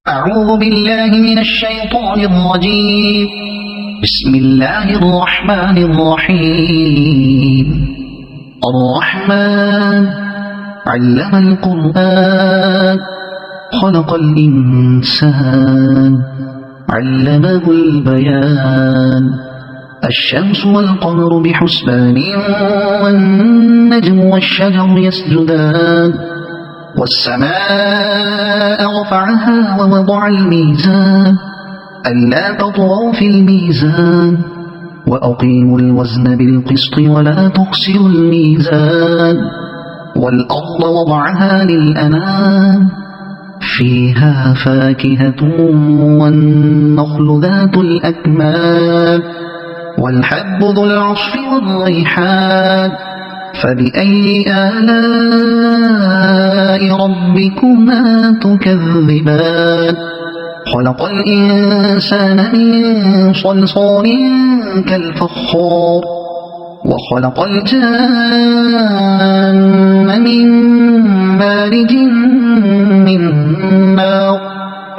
أعوذ بالله من الشيطان الرجيم. بسم الله الرحمن الرحيم. الرحمن علم القرآن خلق الإنسان علمه البيان. الشمس والقمر بحسبان والنجم والشجر يسجدان. والسماء رفعها ووضع الميزان ألا تطغوا في الميزان وأقيموا الوزن بالقسط ولا تخسروا الميزان. والأرض وضعها للأنام فيها فاكهة والنخل ذات الأكمام والحب ذو العصف والريحان. فبأي آلاء ربكما تكذبان؟ خلق الإنسان من صلصال كالفخار وخلق الجان من مارج من نار.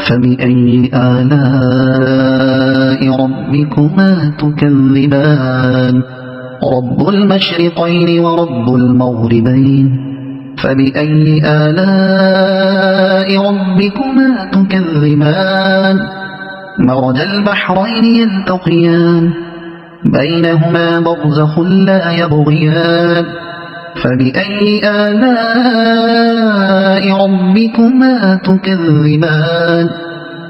فبأي آلاء ربكما تكذبان؟ رب المشرقين ورب المغربين. فبأي آلاء ربكما تكذبان؟ مرج البحرين يلتقيان بينهما برزخ لا يبغيان. فبأي آلاء ربكما تكذبان؟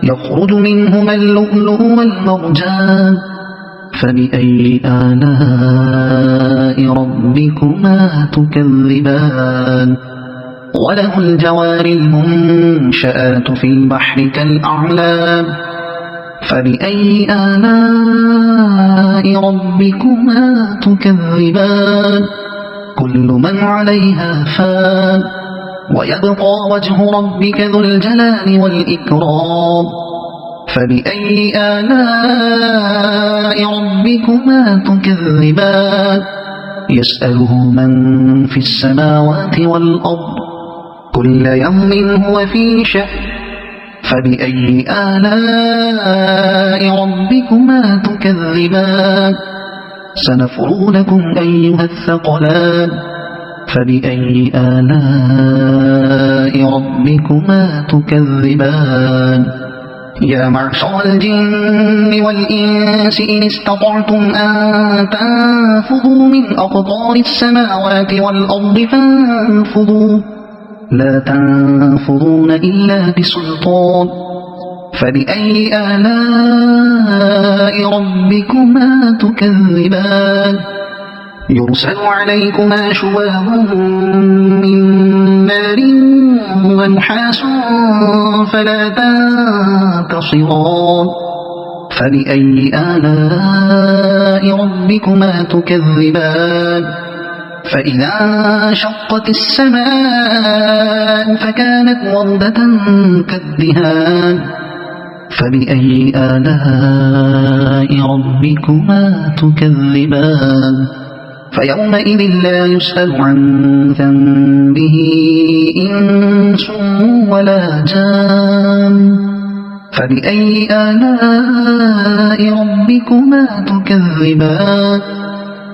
يخرج منهما اللؤلؤ والمرجان. فبأي آلاء ربكما تكذبان؟ وله الجوار المنشآت في البحر كالأعلام. فبأي آلاء ربكما تكذبان؟ كل من عليها فان ويبقى وجه ربك ذو الجلال والإكرام. فبأي آلاء ربكما تكذبان؟ يسأله من في السماوات والأرض كل يوم هو في شأن. فبأي آلاء ربكما تكذبان؟ سنفرغ لكم أيها الثقلان. فبأي آلاء ربكما تكذبان؟ يا معشر الجن والإنس إن استطعتم أن تنفذوا من أقطار السماوات والأرض فانفذوا لا تنفذون إلا بسلطان. فبأي آلاء ربكما تكذبان؟ يرسل عليكما شواظ من نار ونحاس فلا تنتصران. فبأي آلاء ربكما تكذبان؟ فإذا انشقت السماء فكانت وردة كالدهان. فبأي آلاء ربكما تكذبان؟ فيومئذ لا يسأل عن ذنبه إنس ولا جان. فبأي آلاء ربكما تكذبان؟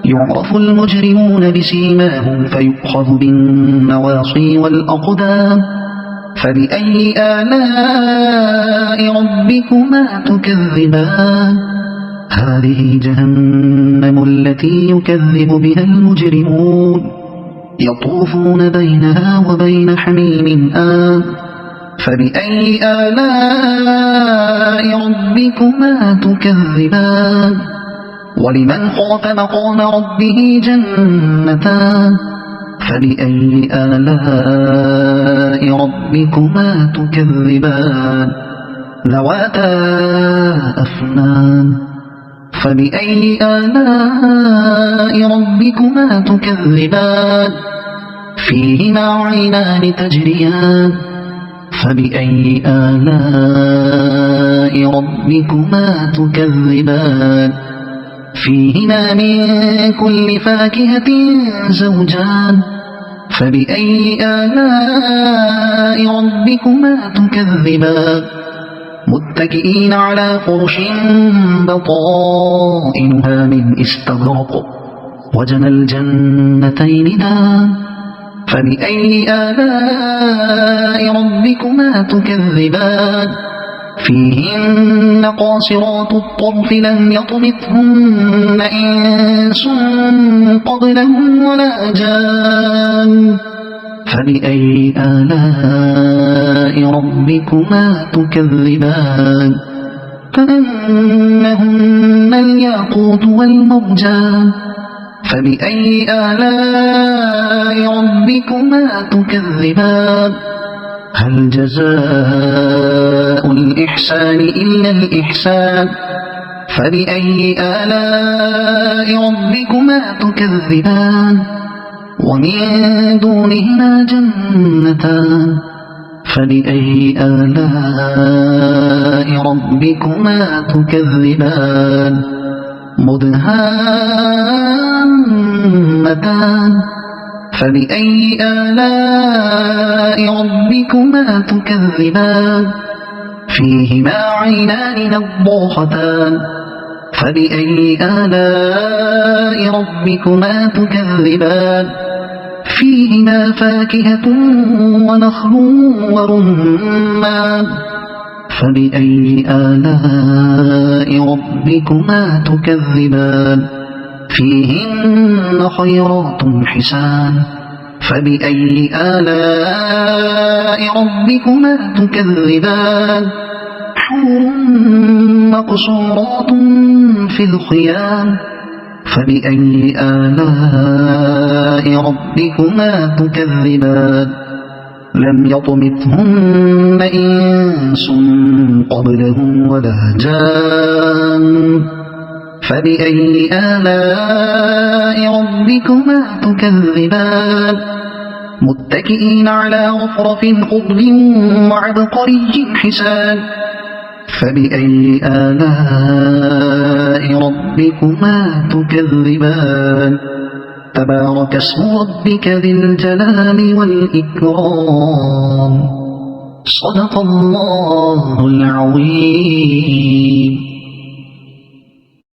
يعرف المجرمون بسيماهم فيؤخذ بالنواصي والأقدام. فبأي آلاء ربكما تكذبان؟ هذه جهنم التي يكذب بها المجرمون يطوفون بينها وبين حميم آن. فبأي آلاء ربكما تكذبان؟ ولمن خاف مقام ربه جنتان. فبأي آلاء ربكما تكذبان؟ ذواتا أفنان. فبأي آلاء ربكما تكذبان؟ فيهما عينان تجريان. فبأي آلاء ربكما تكذبان؟ فيهما من كل فاكهة زوجان. فبأي آلاء ربكما تكذبان؟ متكئين على فرش بطائنها من استبرق وجنى الجنتين دان فبأي آلاء ربكما تكذبان فيهن قاصرات الطرف لم يطمثهن إنس قبلهم ولا جان فبأي آلاء ربكما تكذبان كأنهن الياقوت والمرجان فبأي آلاء ربكما تكذبان هل جزاء الإحسان إلا الإحسان فبأي آلاء ربكما تكذبان ومن دونهما جنتان فبأي آلاء ربكما تكذبان مدهامتان فبأي آلاء ربكما تكذبان فيهما عينان نضاختان فبأي آلاء ربكما تكذبان فيهما فاكهة ونخل ورمان فبأي آلاء ربكما تكذبان فيهن خيرات حسان فبأي آلاء ربكما تكذبان حور مقصورات في الخيام فبأي آلاء ربكما تكذبان لم يطمثهن إنس قبلهم ولا جان فبأي آلاء ربكما تكذبان متكئين على رفرف خضر وعبقري حسان فبأي آلاء ربكما تكذبان تبارك اسم ربك ذي الجلال والإكرام صدق الله العظيم.